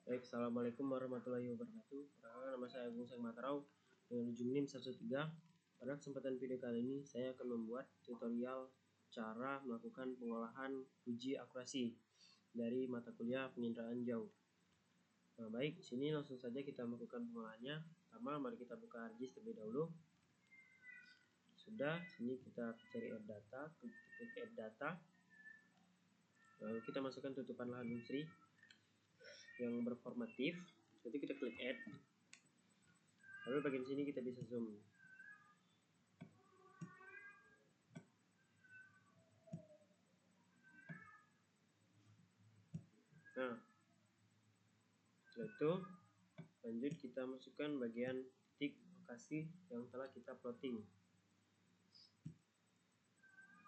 Baik, assalamualaikum warahmatullahi wabarakatuh. Perkenalkan, nama saya Agung Sang Matarau dengan ujung NIM 13. Pada kesempatan video kali ini saya akan membuat tutorial cara melakukan pengolahan uji akurasi dari mata kuliah penginderaan jauh. Nah, baik, sini langsung saja kita melakukan pengolahannya. Pertama, mari kita buka ArcGIS terlebih dahulu. Sudah, sini kita cari add data, klik add data. Lalu kita masukkan tutupan lahan unsri yang berformatif. Nanti kita klik add. Lalu bagian sini kita bisa zoom. Nah, setelah itu lanjut kita masukkan bagian titik lokasi yang telah kita plotting.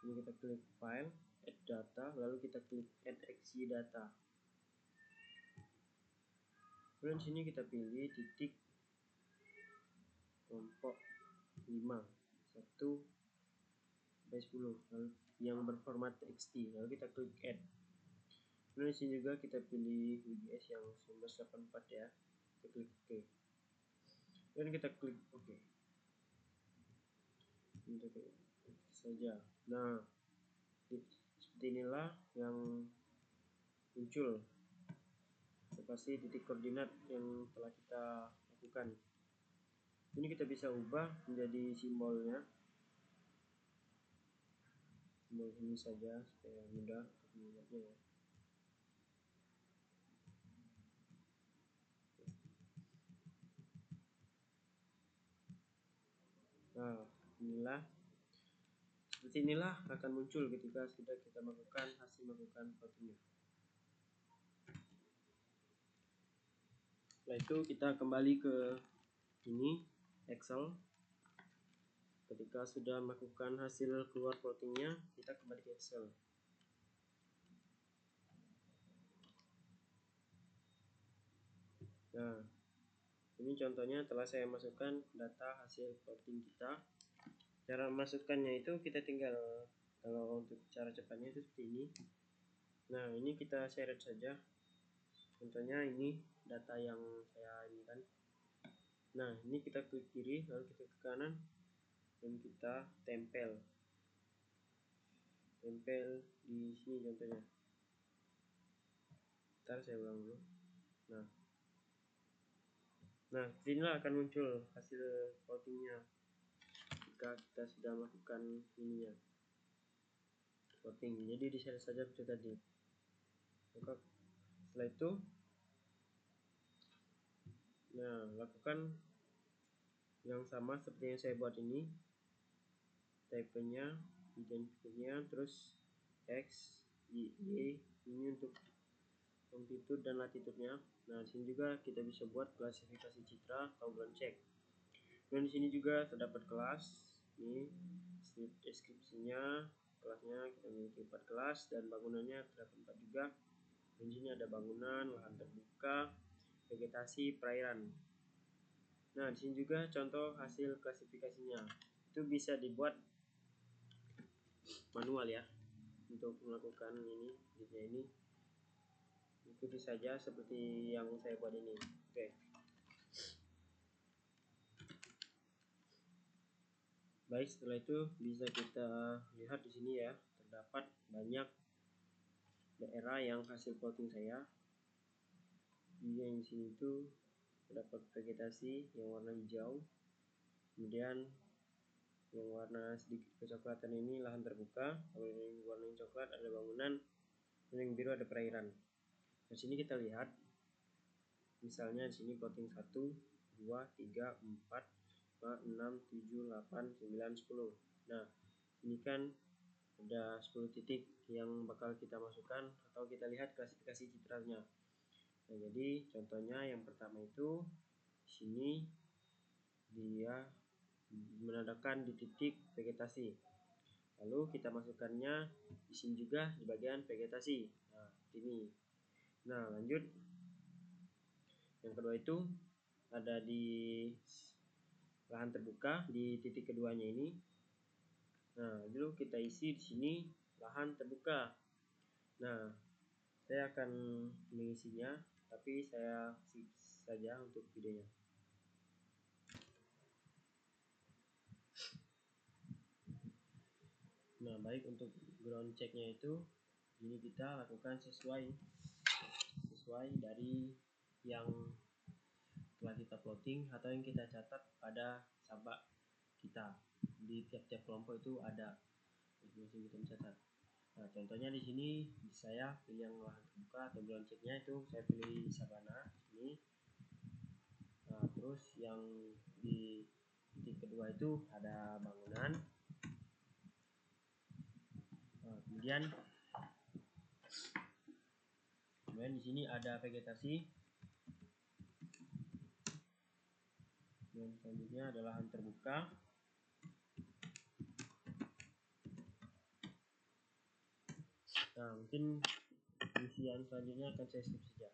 Ini kita klik file, add data, lalu kita klik add XY data. Kemudian sini kita pilih titik kelompok 5, 1 sampai 10, lalu yang berformat txt, lalu kita klik add. Kemudian sini juga kita pilih WGS yang 1984 ya, kita klik OK. Dan kita klik OK. Untuk saja. Nah, seperti inilah yang muncul lokasi titik koordinat yang telah kita lakukan. Ini kita bisa ubah menjadi simbolnya, simbol ini saja supaya mudah untuk melihatnya ya. Nah, seperti inilah akan muncul ketika sudah kita melakukan plottingnya. Setelah itu kita kembali ke ini Excel. Ketika sudah melakukan hasil keluar plottingnya, kita kembali ke Excel. Nah, ini contohnya telah saya masukkan data hasil plotting kita. Cara masukkannya itu kita tinggal, kalau untuk cara cepatnya itu seperti ini. Nah, ini kita seret saja. Contohnya ini data yang saya ini kan. Nah, ini kita klik kiri, lalu kita ke kanan, dan kita tempel di sini contohnya. Ntar saya ulang dulu. Nah, inilah akan muncul hasil plottingnya jika kita sudah melakukan ininya plotting. Jadi di-share saja seperti tadi. Maka setelah itu, nah, lakukan yang sama seperti yang saya buat ini. Type-nya, identifikasinya, terus X, Y, ini untuk longitude dan latitude-nya. Nah, di sini juga kita bisa buat klasifikasi citra atau ground check. Dan di sini juga terdapat kelas. Ini deskripsinya, kelasnya kita memiliki 4 kelas dan bangunannya terdapat 4 juga. Dan di sini ada bangunan, lahan terbuka, vegetasi, perairan. Nah, di sini juga contoh hasil klasifikasinya. Itu bisa dibuat manual ya. Untuk melakukan ini, ikuti saja seperti yang saya buat ini. Oke. Baik, setelah itu bisa kita lihat di sini ya, terdapat banyak daerah yang hasil plotting saya. Yang di sini itu terdapat vegetasi yang warna hijau, kemudian yang warna sedikit kecoklatan ini lahan terbuka, kalau yang warna coklat ada bangunan, dan yang biru ada perairan. Di sini kita lihat, misalnya di sini plotting 1, 2, 3, 4, 5, 6, 7, 8, 9, 10. Nah, ini kan ada 10 titik yang bakal kita masukkan atau kita lihat klasifikasi citranya. Nah, jadi contohnya yang pertama itu di sini dia menandakan di titik vegetasi. Lalu kita masukkannya di sini juga di bagian vegetasi. Nah, ini. Nah, lanjut. Yang kedua itu ada di lahan terbuka di titik keduanya ini. Nah, dulu kita isi di sini lahan terbuka. Nah, saya akan mengisinya tapi saya skip saja untuk videonya. Nah, baik, untuk ground checknya itu ini kita lakukan sesuai dari yang telah kita plotting atau yang kita catat pada sabak kita. Di tiap-tiap kelompok itu ada informasi kita mencatat. Nah, contohnya di sini saya pilih yang lahan terbuka atau ground checknya itu saya pilih sabana ini. Nah, terus yang di titik kedua itu ada bangunan. Nah, kemudian di sini ada vegetasi. Dan selanjutnya adalah lahan terbuka. Nah, mungkin yang selanjutnya akan saya skip saja.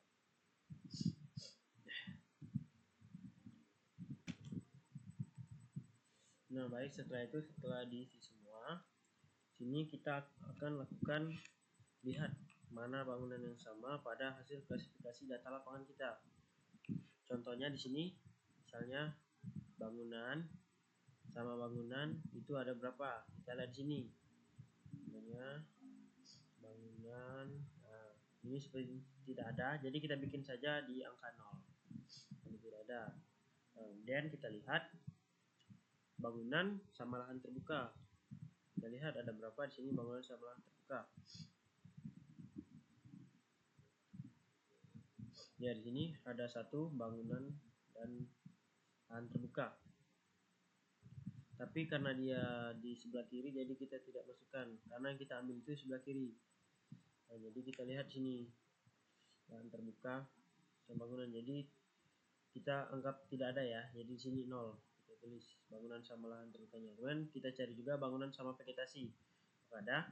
Nah, baik, setelah diisi semua, sini kita akan lakukan lihat mana bangunan yang sama pada hasil klasifikasi data lapangan kita. Contohnya di sini, misalnya bangunan sama bangunan itu ada berapa? Kita lihat di sini. Misalnya bangunan, nah, ini seperti tidak ada, jadi kita bikin saja di angka 0. Ini tidak ada. Nah, kemudian kita lihat bangunan sama lahan terbuka. Kita lihat ada berapa di sini bangunan sama lahan terbuka. Ya, di sini ada satu bangunan dan lahan terbuka. Tapi karena dia di sebelah kiri, jadi kita tidak masukkan. Karena yang kita ambil itu sebelah kiri. Nah, jadi kita lihat sini lahan terbuka sama bangunan. Jadi kita anggap tidak ada ya. Jadi di sini 0. Kita tulis bangunan sama lahan terbukanya. Kemudian kita cari juga bangunan sama vegetasi. Ada.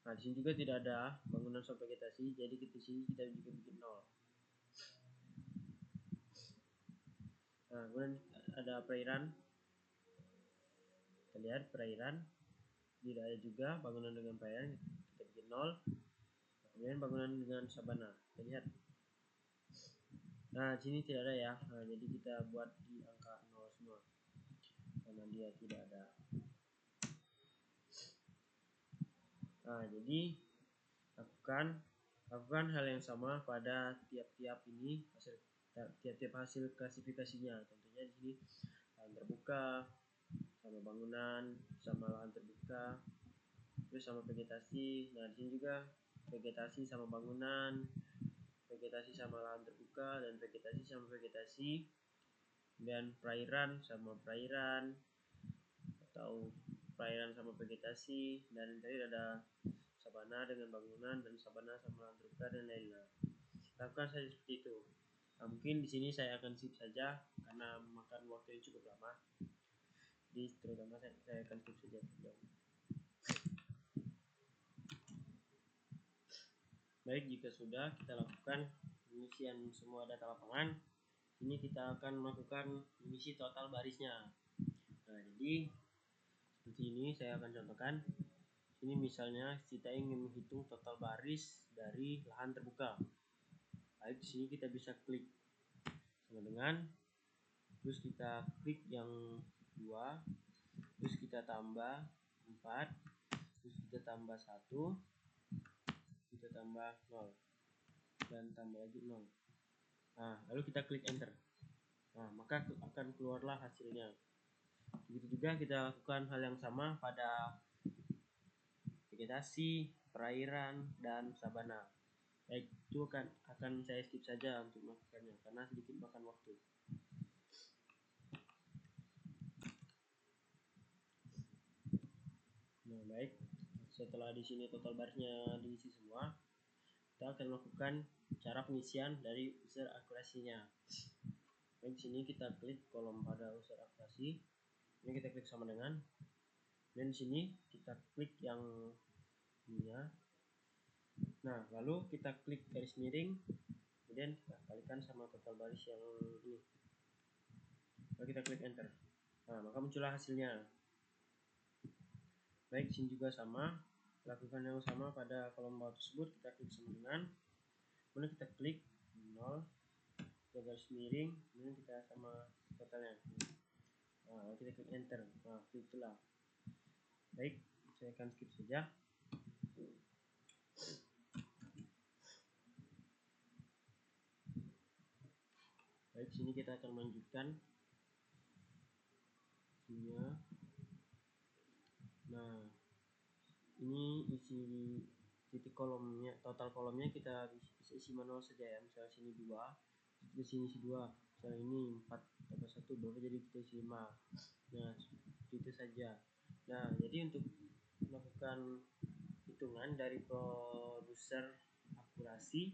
Nah, di sini juga tidak ada bangunan sama vegetasi. Jadi di sini kita juga bikin 0. Nah, kemudian ada perairan. Kita lihat perairan. Tidak ada juga bangunan dengan perairan. Kita bikin 0. Kemudian bangunan dengan sabana. Kita lihat. Nah, di sini tidak ada ya. Nah, jadi kita buat di angka 0 semua. Karena dia tidak ada. Nah, jadi lakukan hal yang sama pada tiap-tiap hasil klasifikasinya. Contohnya di sini lahan terbuka sama bangunan sama lahan terbuka, terus sama vegetasi. Nah, di sini juga vegetasi sama bangunan, vegetasi sama lahan terbuka, dan vegetasi sama vegetasi, dan perairan sama perairan atau perairan sama vegetasi, dan tadi ada sabana dengan bangunan dan sabana sama lahan terbuka dan lain-lain. Lakukan saja seperti itu. Nah, mungkin di sini saya akan skip saja karena memakan waktu yang cukup lama. Jadi terutama saya akan skip saja. Baik, jika sudah kita lakukan pengisian semua data lapangan, ini kita akan melakukan mengisi total barisnya. Nah, jadi seperti ini saya akan contohkan. Ini misalnya kita ingin menghitung total baris dari lahan terbuka. Baik, di sini kita bisa klik sama dengan, terus kita klik yang 2, terus kita tambah 4, terus kita tambah 1, kita tambah 0, dan tambah lagi 0. Nah, lalu kita klik enter. Nah, maka akan keluarlah hasilnya. Begitu juga kita lakukan hal yang sama pada vegetasi, perairan, dan sabana. Baik, itu akan saya skip saja untuk melakukannya karena sedikit makan waktu. Nah, baik, setelah di sini total barisnya diisi semua, kita akan melakukan cara pengisian dari user akurasinya. Baik, di sini kita klik kolom pada user akurasi. Ini kita klik sama dengan, dan di sini kita klik yang ini ya. Nah, lalu kita klik garis miring, kemudian kita kalikan sama total baris yang ini. Lalu kita klik enter. Nah, maka muncullah hasilnya. Baik, sini juga sama. Lakukan yang sama pada kolom bawah tersebut. Kita klik sama dengan, kemudian kita klik 0, kita garis miring, kemudian kita sama totalnya. Nah, kita klik enter. Nah, itulah. Baik, saya akan skip saja. Baik, sini kita akan melanjutkan isinya. Nah, ini isi titik kolomnya, total kolomnya kita bisa isi manual saja ya. Misalnya sini 2, di sini isi 2, misalnya ini 4 tambah 1 berapa, jadi kita isi 5. Nah, itu saja. Nah, jadi untuk melakukan hitungan dari produser akurasi,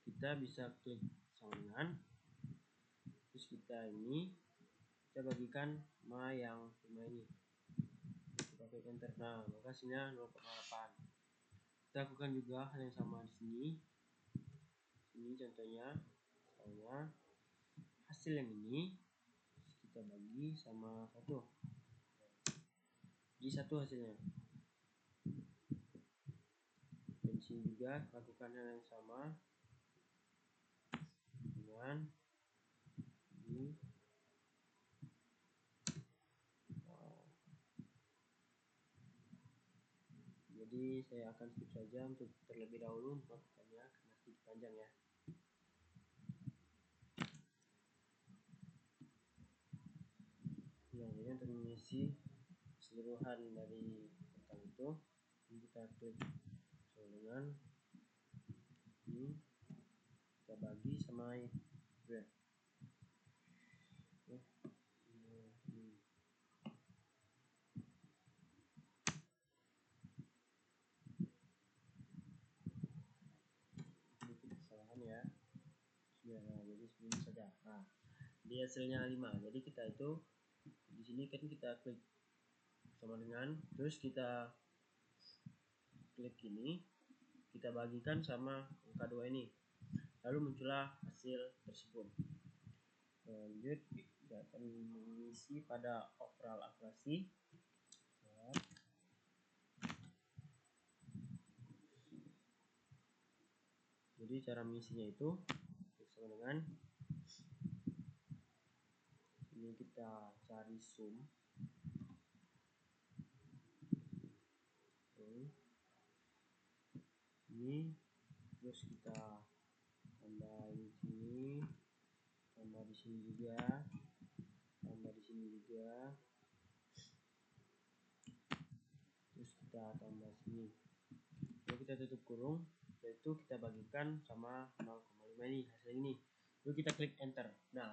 kita bisa klik sampingan, terus kita bagikan sama yang 5 ini, kita klik enter. Nah, maka hasilnya 0,8. Kita lakukan juga hal yang sama di sini. Ini contohnya, misalnya hasil yang ini kita bagi sama 1, jadi 1 hasilnya. Dan di sini juga lakukan hal yang sama dengan ini. Jadi saya akan skip saja untuk terlebih dahulu melakukannya karena sedikit panjang ya. Ya, jadi untuk mengisi keseluruhan dari total itu, kita klik dengan ini, kita bagi sama ini. Kesalahan ya. Jadi seperti saja. Nah, di hasilnya 5. Jadi kita itu di sini kan kita klik sama dengan, terus kita klik ini, kita bagikan sama angka 2 ini, lalu muncullah hasil tersebut. Lanjut, kita akan mengisi pada overall akurasi. Jadi cara mengisinya itu sama dengan ini, kita cari sum. Ini terus kita tambah di sini, tambah di sini juga, tambah di sini juga, terus kita tambah sini. Lalu kita tutup kurung, yaitu kita bagikan sama 0,5 ini, hasil ini. Lalu kita klik enter. Nah,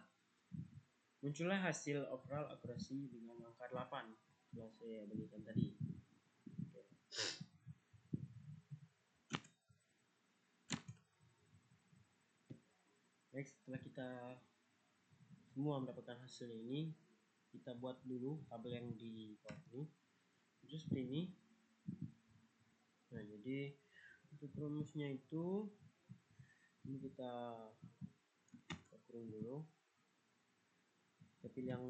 muncullah hasil overall akurasi dengan angka 8 yang saya berikan tadi. Baik, setelah kita semua mendapatkan hasilnya ini, kita buat dulu tabel yang di bawah ini. Terus seperti ini. Nah, jadi untuk rumusnya itu ini kita kurung dulu. Kita pilih yang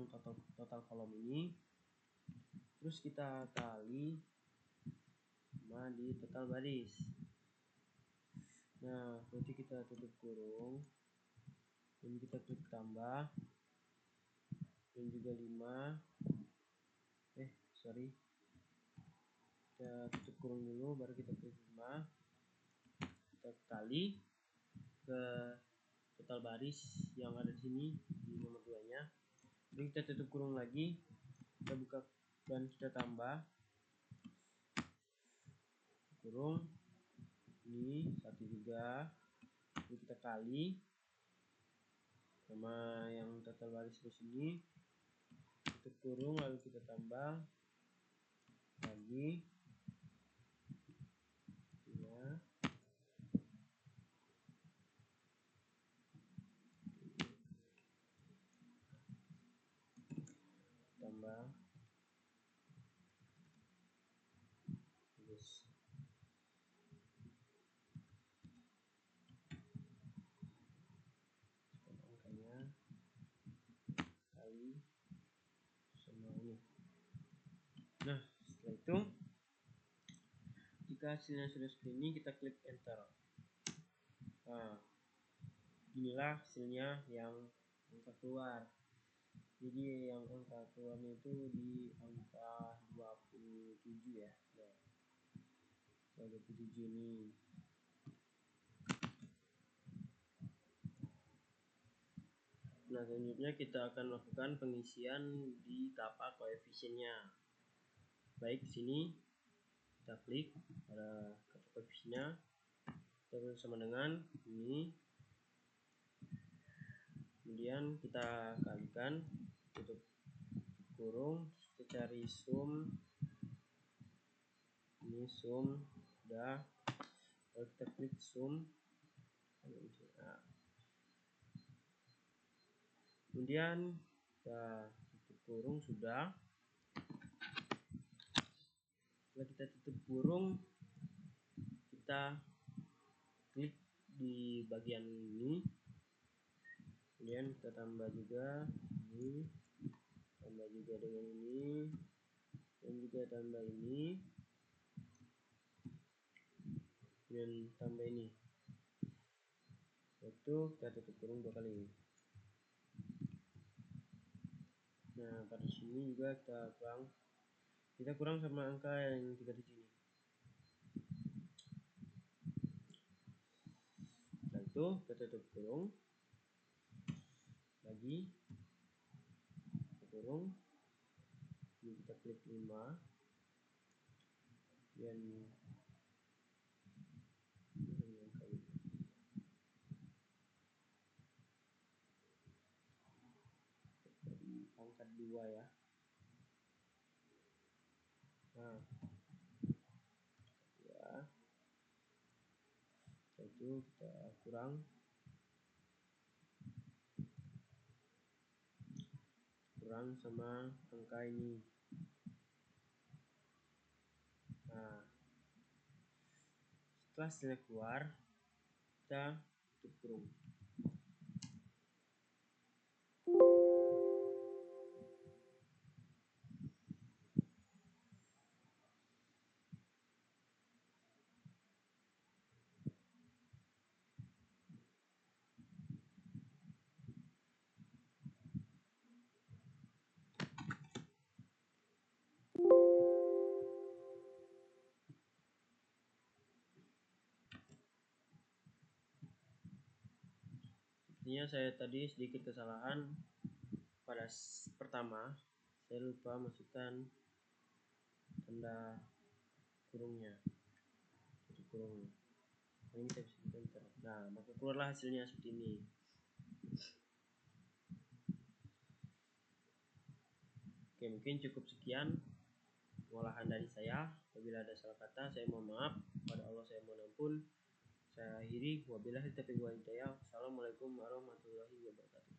total kolom ini. Terus kita kali sama di total baris. Nah, berarti kita tutup kurung. Ini kita klik tambah, dan juga 5. Kita tutup kurung dulu, baru kita klik 5. Kita kali ke total baris yang ada di sini di nomor 2 nya. Lalu kita tutup kurung lagi, kita buka dan kita tambah kurung ini 1 juga. Lalu kita kali sama yang total baris di sini, tutup kurung, lalu kita tambah lagi ya, tambah terus angkanya kali sama ini. Nah, setelah itu jika hasilnya sudah seperti ini, kita klik enter. Nah, inilah hasilnya yang angka keluar. Jadi yang angka keluarnya itu di angka 27 ya. Nah, 27 ini. Nah, selanjutnya kita akan lakukan pengisian di tapak koefisiennya. Baik, di sini kita klik pada kata koefisiennya, terus sama dengan ini, kemudian kita kalikan, tutup kurung, kita cari sum, ini sum, udah, lalu kita klik sum, nah, kemudian kita tutup kurung, sudah. Setelah kita tutup kurung, kita klik di bagian ini, kemudian kita tambah juga ini, tambah juga dengan ini, dan juga tambah ini, dan tambah ini. Itu kita tutup kurung 2 kali. Nah, pada sini juga kita kurang sama angka yang 37 ini. Setelah itu kita tutup kurung lagi, kurung, ini kita klik 5, dan angkat 2 ya. Nah, ya, itu kita kurang sama angka ini. Nah, setelah hasilnya keluar, kita tutup kurung. Sepertinya saya tadi sedikit kesalahan pada pertama, saya lupa masukkan tanda kurungnya, tutup kurung. Ini kita bisa enter. Nah, maka keluarlah hasilnya seperti ini. Oke, mungkin cukup sekian pengolahan dari saya. Apabila ada salah kata, saya mohon maaf. Pada Allah saya mohon ampun. Saya akhiri, wabillahi taufiq wal hidayah. Assalamualaikum warahmatullahi wabarakatuh.